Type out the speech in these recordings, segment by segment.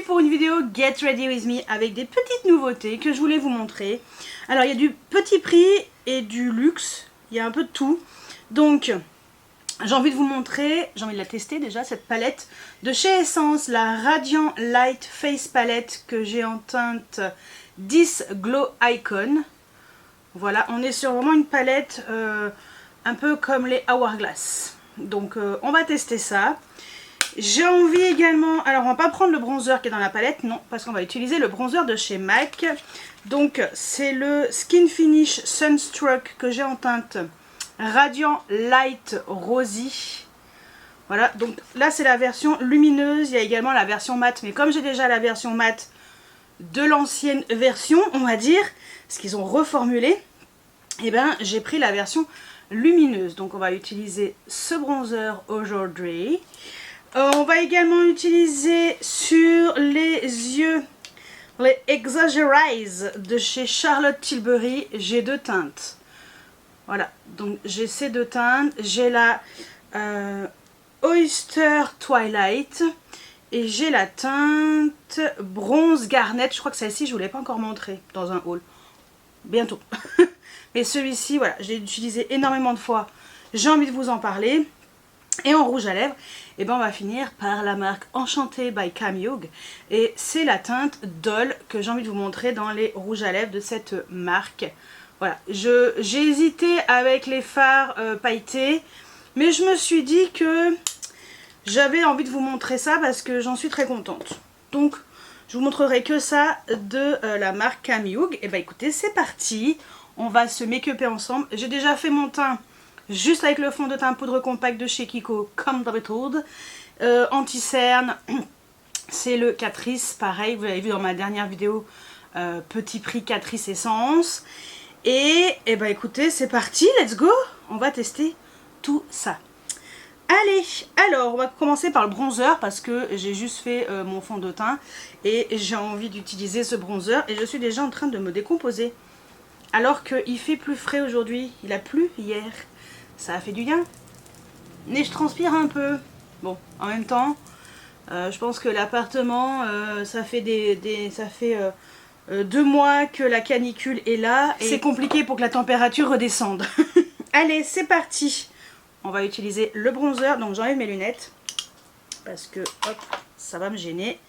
pour une vidéo Get Ready With Me avec des petites nouveautés que je voulais vous montrer. Alors il y a du petit prix et du luxe, il y a un peu de tout. Donc j'ai envie de vous montrer, j'ai envie de la tester déjà, cette palette de chez Essence, la Radiant Light Face Palette que j'ai en teinte 10 Glow Icon. Voilà, on est sur vraiment une palette un peu comme les Hourglass. Donc on va tester ça. J'ai envie également, alors on va pas prendre le bronzer qui est dans la palette, non, parce qu'on va utiliser le bronzer de chez MAC. Donc c'est le Skin Finish Sunstruck que j'ai en teinte Radiant Light Rosy. Voilà, donc là c'est la version lumineuse, il y a également la version mat, mais comme j'ai déjà la version mat de l'ancienne version, on va dire, parce qu'ils ont reformulé, et ben j'ai pris la version lumineuse. Donc on va utiliser ce bronzer aujourd'hui. On va également utiliser sur les yeux les Exagerize de chez Charlotte Tilbury. J'ai deux teintes. Voilà, donc j'ai ces deux teintes. J'ai la Oyster Twilight et j'ai la teinte Bronze Garnet. Je crois que celle-ci, je ne vous l'ai pas encore montrée dans un haul. Bientôt. Mais celui-ci, voilà, j'ai utilisé énormément de fois. J'ai envie de vous en parler. Et en rouge à lèvres, et ben on va finir par la marque Enchanté by Camille. Et c'est la teinte Doll que j'ai envie de vous montrer dans les rouges à lèvres de cette marque. Voilà, j'ai hésité avec les fards pailletés, mais je me suis dit que j'avais envie de vous montrer ça parce que j'en suis très contente. Donc je vous montrerai que ça de la marque Camille. Et ben écoutez, c'est parti, on va se make-upper ensemble. J'ai déjà fait mon teint juste avec le fond de teint poudre compact de chez Kiko, comme d'habitude. Anti-cerne, c'est le Catrice, pareil, vous l'avez vu dans ma dernière vidéo, petit prix Catrice Essence. Et bah écoutez, c'est parti, let's go. On va tester tout ça. Allez, alors on va commencer par le bronzer parce que j'ai juste fait mon fond de teint et j'ai envie d'utiliser ce bronzer et je suis déjà en train de me décomposer. Alors qu'il fait plus frais aujourd'hui, il a plu hier. Ça a fait du bien, mais je transpire un peu. Bon, en même temps, je pense que l'appartement, ça fait 2 mois que la canicule est là. Et c'est compliqué pour que la température redescende. Allez, c'est parti. On va utiliser le bronzer. Donc j'enlève mes lunettes, parce que, hop, ça va me gêner.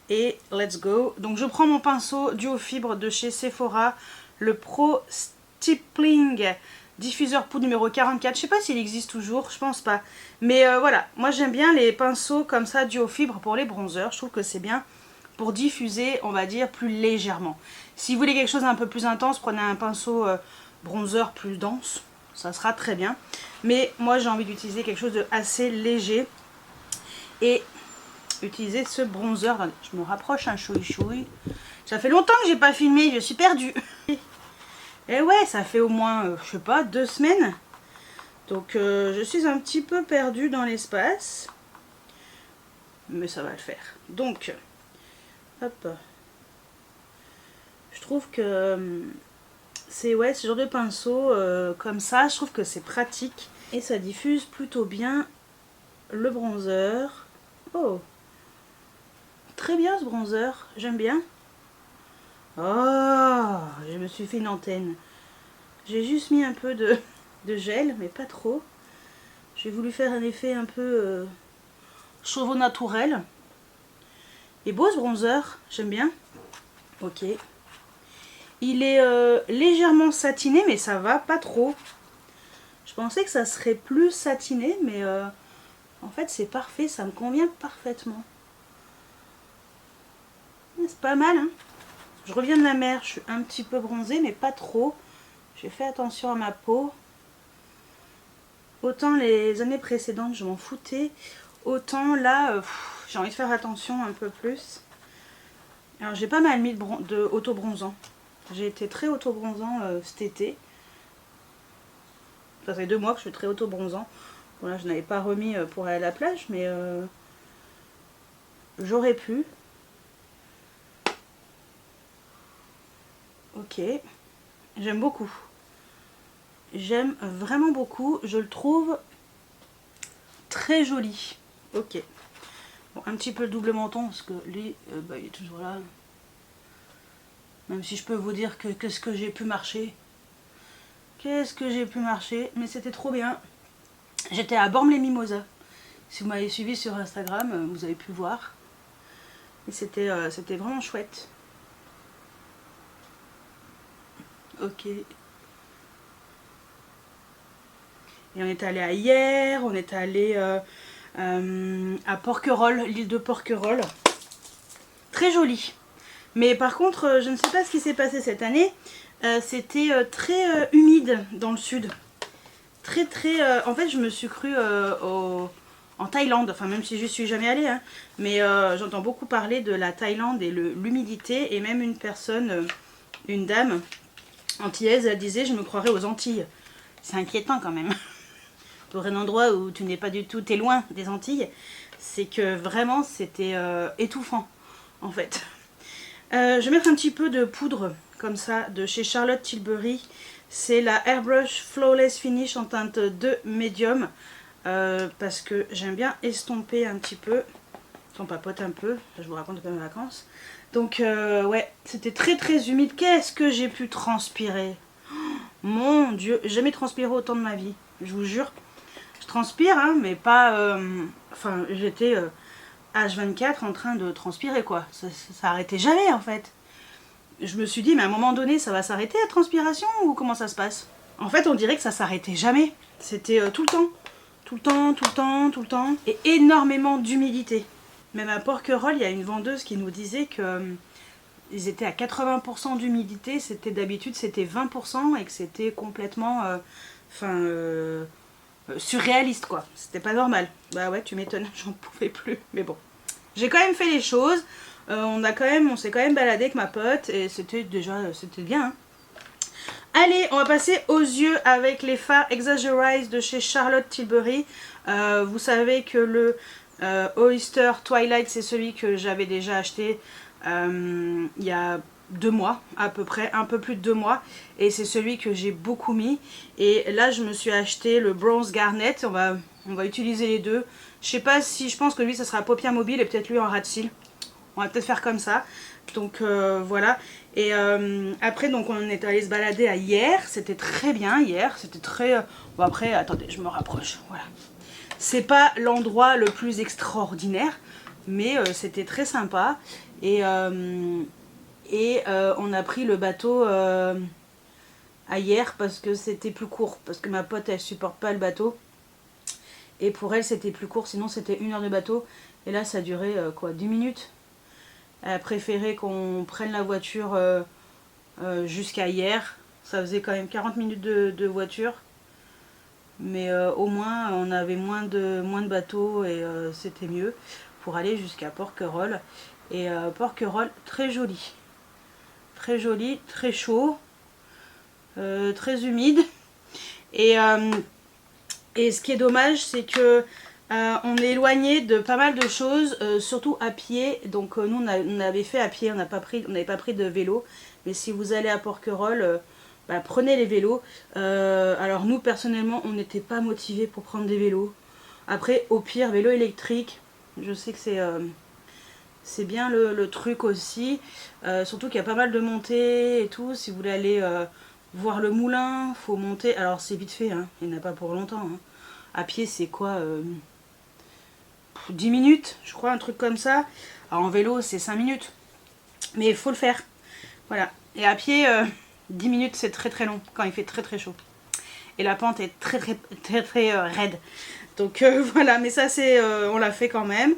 Et let's go. Donc je prends mon pinceau duo fibre de chez Sephora, le Pro Stippling diffuseur poudre numéro 44, je sais pas s'il existe toujours, je pense pas. Mais voilà, moi j'aime bien les pinceaux comme ça duo fibre pour les bronzers, je trouve que c'est bien pour diffuser, on va dire, plus légèrement. Si vous voulez quelque chose d'un peu plus intense, prenez un pinceau bronzer plus dense, ça sera très bien. Mais moi j'ai envie d'utiliser quelque chose de assez léger et utiliser ce bronzer. Attendez, je me rapproche un chouï-chouï. Ça fait longtemps que j'ai pas filmé, je suis perdue. Et ouais, ça fait au moins, je sais pas, 2 semaines. Donc je suis un petit peu perdue dans l'espace. Mais ça va le faire. Donc, hop. Je trouve que c'est ouais, ce genre de pinceau comme ça, je trouve que c'est pratique. Et ça diffuse plutôt bien le bronzer. Oh, très bien ce bronzer, j'aime bien. Oh, je me suis fait une antenne. J'ai juste mis un peu de gel, mais pas trop. J'ai voulu faire un effet un peu cheveux naturel. Il est beau ce bronzer, j'aime bien. Ok. Il est légèrement satiné, mais ça va pas trop. Je pensais que ça serait plus satiné, mais en fait c'est parfait, ça me convient parfaitement. C'est pas mal, hein. Je reviens de la mer, je suis un petit peu bronzée, mais pas trop. J'ai fait attention à ma peau. Autant les années précédentes, je m'en foutais. Autant là, j'ai envie de faire attention un peu plus. Alors j'ai pas mal mis de auto-bronzant. J'ai été très auto-bronzant cet été. Ça fait 2 mois que je suis très auto-bronzant. Voilà, je n'avais pas remis pour aller à la plage, mais j'aurais pu. Ok, j'aime beaucoup. J'aime vraiment beaucoup. Je le trouve très joli. Ok. Bon, un petit peu le double menton parce que lui, bah, il est toujours là. Même si je peux vous dire que qu'est-ce que j'ai pu marcher. Qu'est-ce que j'ai pu marcher. Mais c'était trop bien. J'étais à Bormes-les-Mimosas. Si vous m'avez suivi sur Instagram, vous avez pu voir. Et c'était vraiment chouette. Ok. Et on est allé à Hyères, on est allé à Porquerolles, l'île de Porquerolles. Très jolie. Mais par contre, je ne sais pas ce qui s'est passé cette année. C'était très humide dans le sud. En fait, je me suis crue en Thaïlande. Enfin, même si je suis jamais allée. Hein. Mais j'entends beaucoup parler de la Thaïlande et l'humidité. Et même une personne, une dame antillaise, elle disait « Je me croirais aux Antilles ». C'est inquiétant quand même. Pour un endroit où tu n'es pas du tout, t'es loin des Antilles. C'est que vraiment, c'était étouffant, en fait. Je vais mettre un petit peu de poudre comme ça de chez Charlotte Tilbury. C'est la Airbrush Flawless Finish en teinte 2 médium. Parce que j'aime bien estomper un petit peu. On papote un peu. Je vous raconte pas mes vacances. Donc ouais, c'était très humide. Qu'est-ce que j'ai pu transpirer? Oh, mon Dieu, j'ai jamais transpiré autant de ma vie. Je vous jure. Je transpire, hein, mais pas... Enfin, j'étais... H24 en train de transpirer quoi, ça arrêtait jamais en fait. Je me suis dit mais à un moment donné ça va s'arrêter la transpiration ou comment ça se passe? En fait on dirait que ça s'arrêtait jamais, c'était tout le temps, tout le temps, tout le temps, tout le temps, et énormément d'humidité. Même à Porquerolles il y a une vendeuse qui nous disait que ils étaient à 80% d'humidité, c'était d'habitude c'était 20% et que c'était complètement surréaliste quoi, c'était pas normal. Bah ouais tu m'étonnes, j'en pouvais plus, mais bon. J'ai quand même fait les choses, on s'est quand même baladé avec ma pote et c'était bien. Hein. Allez, on va passer aux yeux avec les fards Exaggerize de chez Charlotte Tilbury. Vous savez que le Oyster Twilight c'est celui que j'avais déjà acheté il y a 2 mois à peu près, un peu plus de 2 mois, et c'est celui que j'ai beaucoup mis. Et là je me suis acheté le Bronze Garnet, on va utiliser les deux. Je sais pas si, je pense que lui ça sera paupière mobile et peut-être lui en ras de cils. On va peut-être faire comme ça. Donc voilà. Et après donc on est allé se balader à Hyères, c'était très bien hier, c'était très... Bon après attendez je me rapproche, voilà. C'est pas l'endroit le plus extraordinaire, mais c'était très sympa. Et on a pris le bateau à Hyères parce que c'était plus court. Parce que ma pote elle supporte pas le bateau. Et pour elle c'était plus court, sinon c'était 1 heure de bateau. Et là ça durait quoi, 10 minutes. Elle a préféré qu'on prenne la voiture jusqu'à Hyères. Ça faisait quand même 40 minutes de voiture. Mais au moins on avait moins de bateaux et c'était mieux pour aller jusqu'à Porquerolles. Et Porquerolles très joli. Très joli, très chaud, très humide. Et ce qui est dommage, c'est que on est éloigné de pas mal de choses, surtout à pied. Donc nous on avait fait à pied, on n'avait pas pris de vélo. Mais si vous allez à Porquerolles, bah, prenez les vélos. Alors nous personnellement on n'était pas motivés pour prendre des vélos. Après au pire vélo électrique, je sais que c'est bien le truc aussi, surtout qu'il y a pas mal de montées et tout. Si vous voulez aller voir le moulin, faut monter, alors c'est vite fait, hein. Il n'y en a pas pour longtemps. Hein. À pied c'est quoi 10 minutes, je crois, un truc comme ça. Alors en vélo c'est 5 minutes, mais il faut le faire. Voilà, et à pied 10 minutes c'est très long quand il fait très chaud. Et la pente est très raide. Donc voilà, mais ça c'est on l'a fait quand même.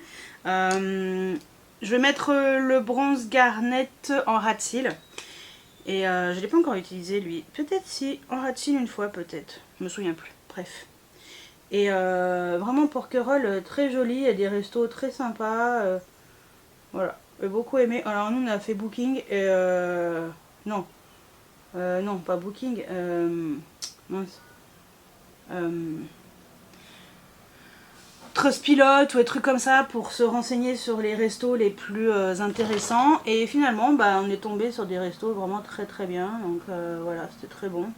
Je vais mettre le Bronze Garnet en ras de cils. Et je ne l'ai pas encore utilisé lui. Peut-être si, en ras de cils une fois peut-être. Je me souviens plus. Bref. Et vraiment Porquerolles très joli. Il y a des restos très sympas. Voilà. J'ai beaucoup aimé. Alors nous on a fait Booking. Et non. Non, pas Booking. Mince. Trustpilot ou des trucs comme ça pour se renseigner sur les restos les plus intéressants. Et finalement bah, on est tombé sur des restos vraiment très bien. Donc voilà, c'était très bon.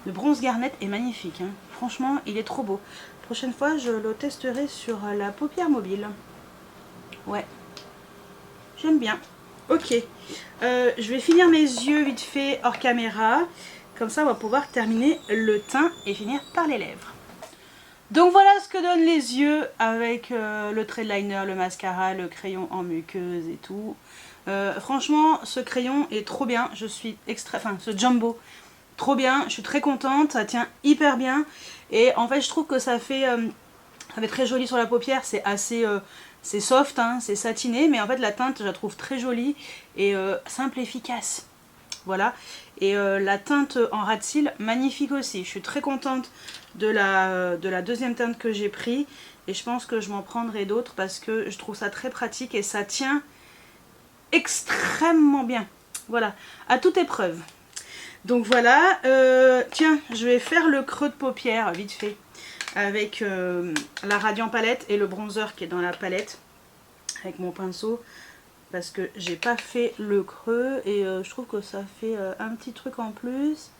Le Bronze Garnet est magnifique. Hein. Franchement, il est trop beau. La prochaine fois, je le testerai sur la paupière mobile. Ouais, j'aime bien. Ok, je vais finir mes yeux vite fait hors caméra. Comme ça, on va pouvoir terminer le teint et finir par les lèvres. Donc voilà ce que donnent les yeux avec le trait de liner, le mascara, le crayon en muqueuse et tout. Franchement, ce crayon est trop bien. Je suis enfin, ce Jumbo, trop bien. Je suis très contente. Ça tient hyper bien. Et en fait, je trouve que ça fait très joli sur la paupière. C'est assez... c'est soft, hein, c'est satiné, mais en fait la teinte je la trouve très jolie et simple et efficace. Voilà, et la teinte en ras de cils, magnifique aussi. Je suis très contente de la deuxième teinte que j'ai pris et je pense que je m'en prendrai d'autres parce que je trouve ça très pratique et ça tient extrêmement bien. Voilà, à toute épreuve. Donc voilà, tiens, je vais faire le creux de paupière vite fait avec la Radiant palette et le bronzer qui est dans la palette avec mon pinceau parce que j'ai pas fait le creux et je trouve que ça fait un petit truc en plus.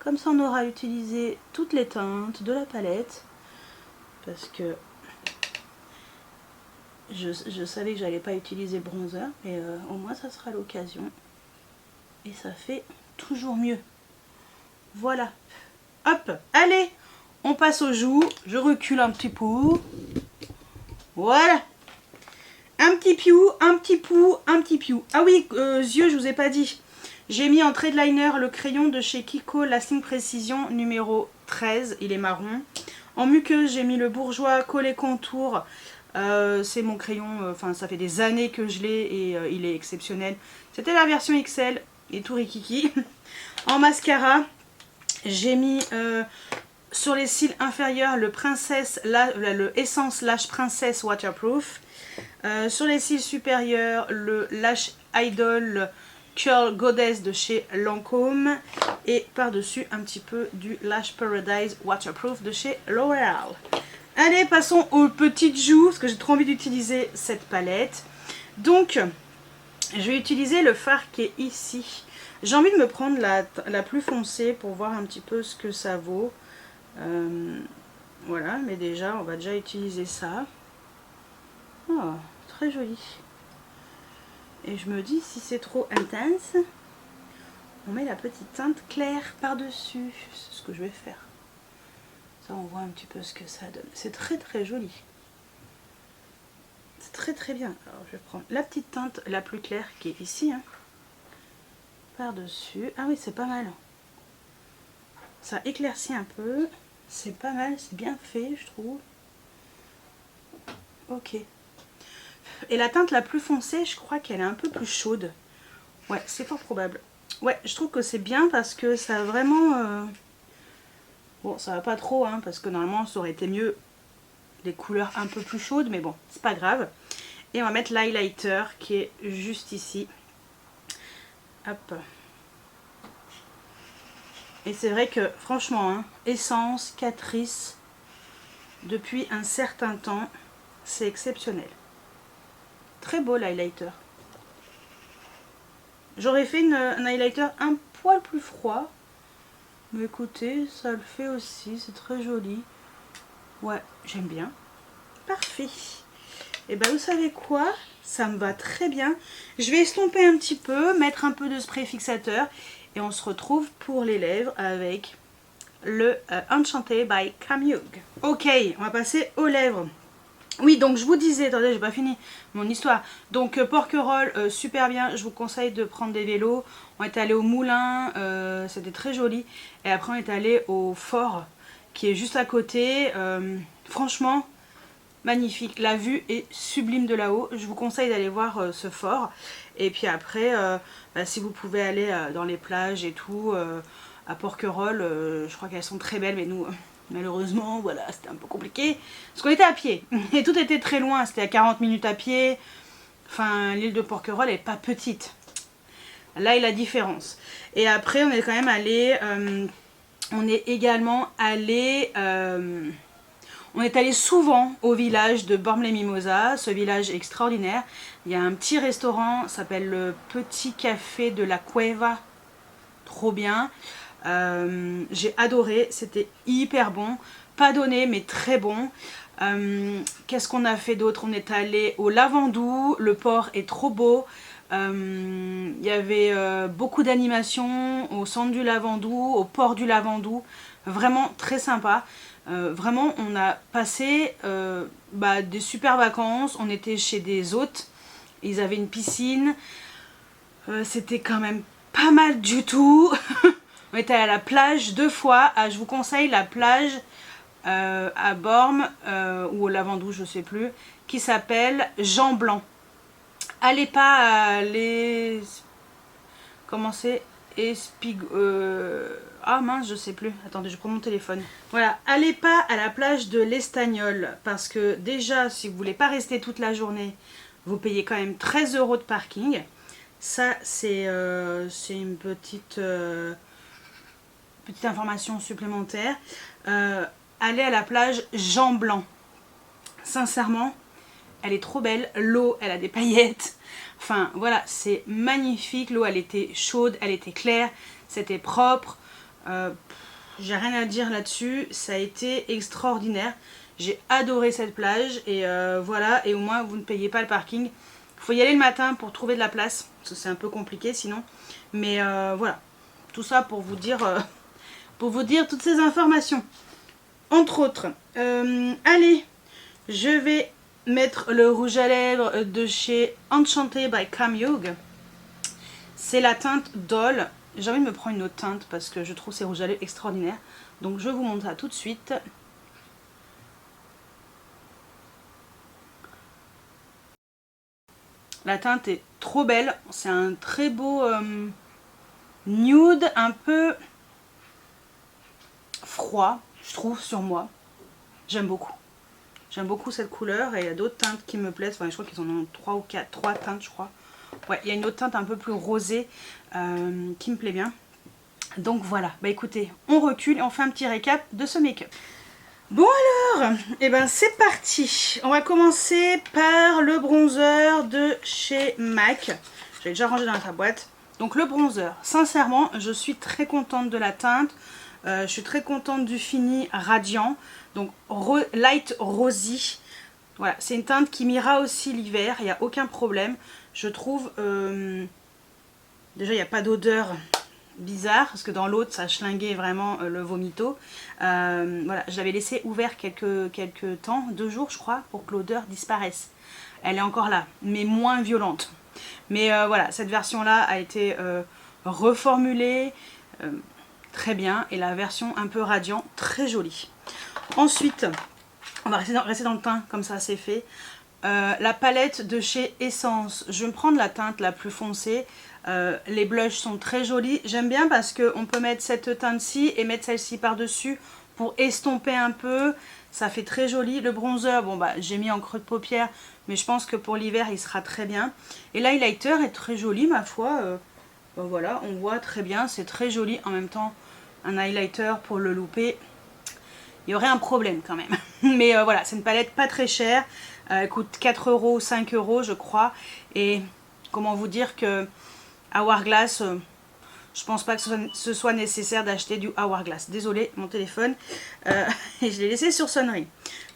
Comme ça on aura utilisé toutes les teintes de la palette parce que je savais que j'allais pas utiliser bronzer mais au moins ça sera l'occasion et ça fait toujours mieux. Voilà, hop, allez, on passe aux joues. Je recule un petit peu. Voilà. Un petit piou, un petit pou, un petit piou. Ah oui, yeux, je vous ai pas dit. J'ai mis en trait de liner le crayon de chez Kiko Lasting Precision numéro 13. Il est marron. En muqueuse, j'ai mis le Bourjois Collet Contour. C'est mon crayon, enfin ça fait des années que je l'ai et il est exceptionnel. C'était la version XL et tout rikiki. En mascara, j'ai mis sur les cils inférieurs le Essence Lash Princess Waterproof. Sur les cils supérieurs, le Lash Idol Curl Goddess de chez Lancôme. Et par-dessus, un petit peu du Lash Paradise Waterproof de chez L'Oréal. Allez, passons aux petites joues, parce que j'ai trop envie d'utiliser cette palette. Donc, je vais utiliser le fard qui est ici. J'ai envie de me prendre la plus foncée pour voir un petit peu ce que ça vaut. Voilà, mais déjà, on va déjà utiliser ça. Oh, très joli. Et je me dis, si c'est trop intense, on met la petite teinte claire par-dessus. C'est ce que je vais faire. Ça, on voit un petit peu ce que ça donne. C'est très très joli. C'est très très bien. Alors, je vais prendre la petite teinte la plus claire qui est ici. Hein, par-dessus. Ah oui, c'est pas mal. Ça éclaircit un peu. C'est pas mal, c'est bien fait, je trouve. Ok. Et la teinte la plus foncée, je crois qu'elle est un peu plus chaude. Ouais, c'est fort probable. Ouais, je trouve que c'est bien parce que ça a vraiment... Bon, ça va pas trop, hein, parce que normalement, ça aurait été mieux des couleurs un peu plus chaudes, mais bon, c'est pas grave. Et on va mettre l'highlighter qui est juste ici. Hop. Et c'est vrai que, franchement, hein, Essence, Catrice, depuis un certain temps, c'est exceptionnel. Très beau l'highlighter. J'aurais fait un highlighter un poil plus froid. Mais écoutez, ça le fait aussi. C'est très joli. Ouais, j'aime bien. Parfait. Et ben vous savez quoi? Ça me va très bien. Je vais estomper un petit peu, mettre un peu de spray fixateur. Et on se retrouve pour les lèvres avec le Enchanté by Camille. Ok, on va passer aux lèvres. Oui, donc je vous disais, attendez, j'ai pas fini mon histoire. Donc Porquerolles, super bien, je vous conseille de prendre des vélos. On est allé au Moulin, c'était très joli. Et après on est allé au Fort, qui est juste à côté. Franchement, magnifique. La vue est sublime de là-haut. Je vous conseille d'aller voir ce fort. Et puis après, si vous pouvez aller dans les plages et tout, à Porquerolles, je crois qu'elles sont très belles, mais nous... Malheureusement, voilà, c'était un peu compliqué. Parce qu'on était à pied. Et tout était très loin. C'était à 40 minutes à pied. Enfin, l'île de Porquerolles n'est pas petite. Là est la différence. Et après, on est quand même allé... on est également allé... on est allé souvent au village de Bormes-les-Mimosas. Ce village est extraordinaire. Il y a un petit restaurant, ça s'appelle le Petit Café de la Cueva. Trop bien. J'ai adoré, c'était hyper bon, pas donné mais très bon. Qu'est-ce qu'on a fait d'autre? On est allé au Lavandou, le port est trop beau. Il y avait beaucoup d'animations au centre du Lavandou, au port du Lavandou, vraiment très sympa. Vraiment on a passé des super vacances, on était chez des hôtes, ils avaient une piscine, c'était quand même pas mal du tout. On était à la plage 2 fois, je vous conseille la plage à Bormes ou au Lavandou, je sais plus, qui s'appelle Jean Blanc. Allez pas à les... Comment c'est? Ah mince, je sais plus. Attendez, je prends mon téléphone. Voilà, allez pas à la plage de l'Estagnol parce que déjà, si vous voulez pas rester toute la journée, vous payez quand même 13 € de parking. Ça, c'est une petite information supplémentaire. Allez à la plage Jean Blanc. Sincèrement, elle est trop belle. L'eau, elle a des paillettes. Enfin, voilà, c'est magnifique. L'eau, elle était chaude, elle était claire, c'était propre. J'ai rien à dire là-dessus. Ça a été extraordinaire. J'ai adoré cette plage. Et voilà, et au moins, vous ne payez pas le parking. Il faut y aller le matin pour trouver de la place. Parce que c'est un peu compliqué sinon. Mais voilà, tout ça pour vous dire toutes ces informations. Entre autres, allez, je vais mettre le rouge à lèvres de chez Enchanté by Camyoug. C'est la teinte Doll. J'ai envie de me prendre une autre teinte parce que je trouve ces rouges à lèvres extraordinaires. Donc je vous montre ça tout de suite. La teinte est trop belle. C'est un très beau nude, un peu froid, je trouve, sur moi. J'aime beaucoup. J'aime beaucoup cette couleur et il y a d'autres teintes qui me plaisent. Enfin, je crois qu'ils en ont 3 ou 4, 3 teintes, je crois. Ouais, il y a une autre teinte un peu plus rosée qui me plaît bien. Donc voilà, bah écoutez, on recule et on fait un petit récap de ce make-up. Bon alors, et ben c'est parti. On va commencer par le bronzer de chez MAC. J'ai déjà rangé dans sa boîte. Donc le bronzer, sincèrement, je suis très contente de la teinte. Je suis très contente du fini radiant. Donc light rosy. Voilà, c'est une teinte qui m'ira aussi l'hiver, il n'y a aucun problème. Je trouve, déjà il n'y a pas d'odeur bizarre, parce que dans l'autre ça schlinguait vraiment le vomito. Voilà, je l'avais laissé ouvert quelques temps, 2 jours je crois, pour que l'odeur disparaisse. Elle est encore là, mais moins violente. Mais voilà, cette version là a été reformulée très bien, et la version un peu radiant, très jolie. Ensuite, on va rester dans le teint, comme ça c'est fait. La palette de chez Essence, je vais me prendre la teinte la plus foncée. Les blushs sont très jolis. J'aime bien parce qu'on peut mettre cette teinte-ci et mettre celle-ci par-dessus pour estomper un peu. Ça fait très joli. Le bronzer, bon bah j'ai mis en creux de paupière, mais je pense que pour l'hiver il sera très bien. Et l'highlighter est très joli ma foi. Ben voilà, on voit très bien, c'est très joli. En même temps, un highlighter pour le louper, il y aurait un problème quand même. Mais voilà, c'est une palette pas très chère. Elle coûte 4 €, 5 € je crois. Et comment vous dire que Hourglass, je pense pas que ce soit nécessaire d'acheter du Hourglass. Désolée, mon téléphone. Et je l'ai laissé sur sonnerie.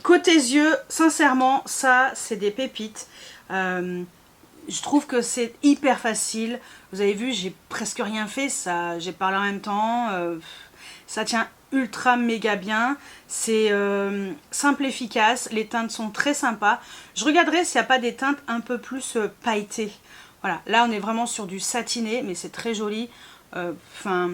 Côté yeux, sincèrement, ça c'est des pépites. Je trouve que c'est hyper facile. Vous avez vu, j'ai presque rien fait. J'ai parlé en même temps. Ça tient ultra méga bien. C'est simple, efficace. Les teintes sont très sympas. Je regarderai s'il n'y a pas des teintes un peu plus pailletées. Voilà, là on est vraiment sur du satiné, mais c'est très joli. Enfin,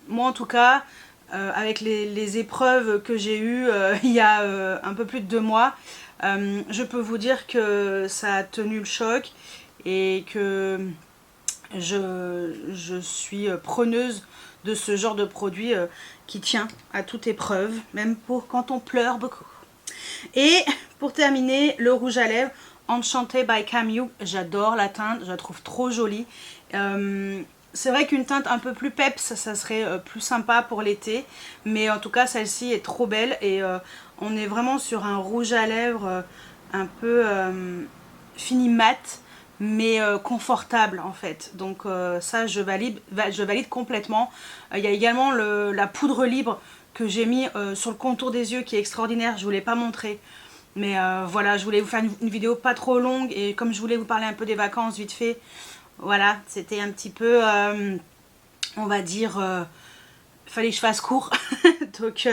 moi en tout cas, avec les épreuves que j'ai eues il y a un peu plus de 2 mois, je peux vous dire que ça a tenu le choc et que je suis preneuse de ce genre de produit qui tient à toute épreuve, même pour quand on pleure beaucoup. Et pour terminer, le rouge à lèvres Enchanté by Camyoug, j'adore la teinte, je la trouve trop jolie. C'est vrai qu'une teinte un peu plus peps, ça serait plus sympa pour l'été, mais en tout cas celle-ci est trop belle et on est vraiment sur un rouge à lèvres un peu fini mat, mais confortable en fait. Donc ça je valide complètement. Il y a également la poudre libre que j'ai mis sur le contour des yeux qui est extraordinaire. Je vous l'ai pas montré. Mais voilà, je voulais vous faire une vidéo pas trop longue. Et comme je voulais vous parler un peu des vacances vite fait. Voilà, c'était un petit peu, on va dire, fallait que je fasse court. Donc,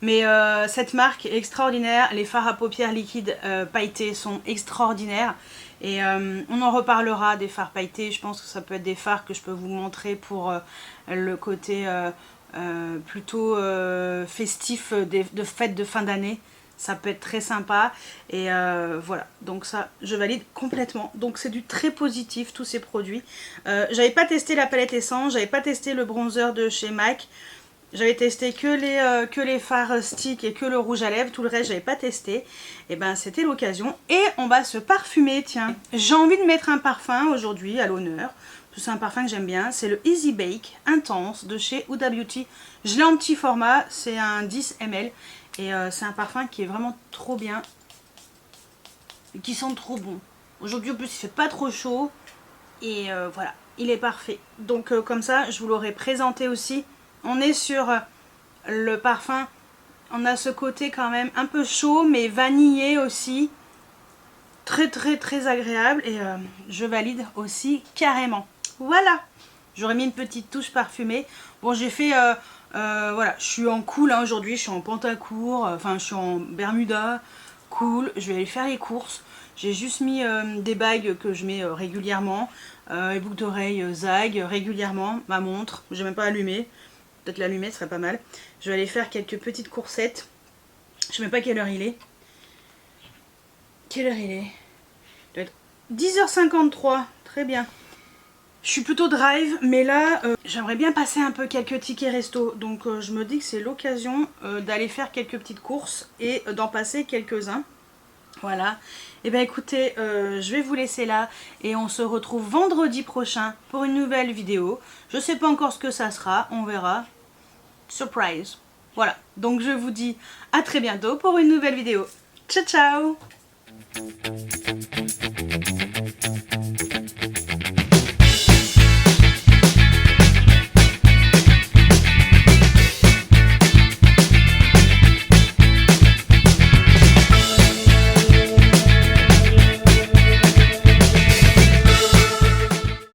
mais cette marque est extraordinaire. Les fards à paupières liquides pailletés sont extraordinaires. Et on en reparlera des fards pailletés. Je pense que ça peut être des fards que je peux vous montrer pour le côté plutôt festif de fête de fin d'année. Ça peut être très sympa. Et voilà, donc ça je valide complètement. Donc c'est du très positif tous ces produits. J'avais pas testé la palette essence, j'avais pas testé le bronzer de chez MAC. J'avais testé que les fards stick et que le rouge à lèvres. Tout le reste j'avais pas testé. Et ben c'était l'occasion. Et on va se parfumer, tiens. J'ai envie de mettre un parfum aujourd'hui à l'honneur. C'est un parfum que j'aime bien. C'est le Easy Bake Intense de chez Huda Beauty. Je l'ai en petit format. C'est un 10 ml. Et c'est un parfum qui est vraiment trop bien. Et qui sent trop bon. Aujourd'hui en plus il fait pas trop chaud. Et voilà, il est parfait. Donc comme ça je vous l'aurais présenté aussi. On est sur le parfum, on a ce côté quand même un peu chaud mais vanillé aussi. Très très très agréable et je valide aussi carrément. Voilà, j'aurais mis une petite touche parfumée. Bon j'ai fait, voilà, je suis en cool hein, aujourd'hui, je suis en pantacourt, enfin je suis en Bermuda, cool. Je vais aller faire les courses. J'ai juste mis des bagues que je mets régulièrement, les boucles d'oreilles Zag régulièrement, ma montre, j'ai même pas allumé. Peut-être l'allumer, ce serait pas mal. Je vais aller faire quelques petites coursettes. Je sais même pas quelle heure il est. Quelle heure il est? Il doit être 10h53. Très bien. Je suis plutôt drive, mais là, j'aimerais bien passer un peu quelques tickets resto. Donc je me dis que c'est l'occasion d'aller faire quelques petites courses et d'en passer quelques-uns. Voilà. Et bien écoutez, je vais vous laisser là et on se retrouve vendredi prochain pour une nouvelle vidéo. Je sais pas encore ce que ça sera, on verra. Surprise. Voilà, donc je vous dis à très bientôt pour une nouvelle vidéo. Ciao ciao!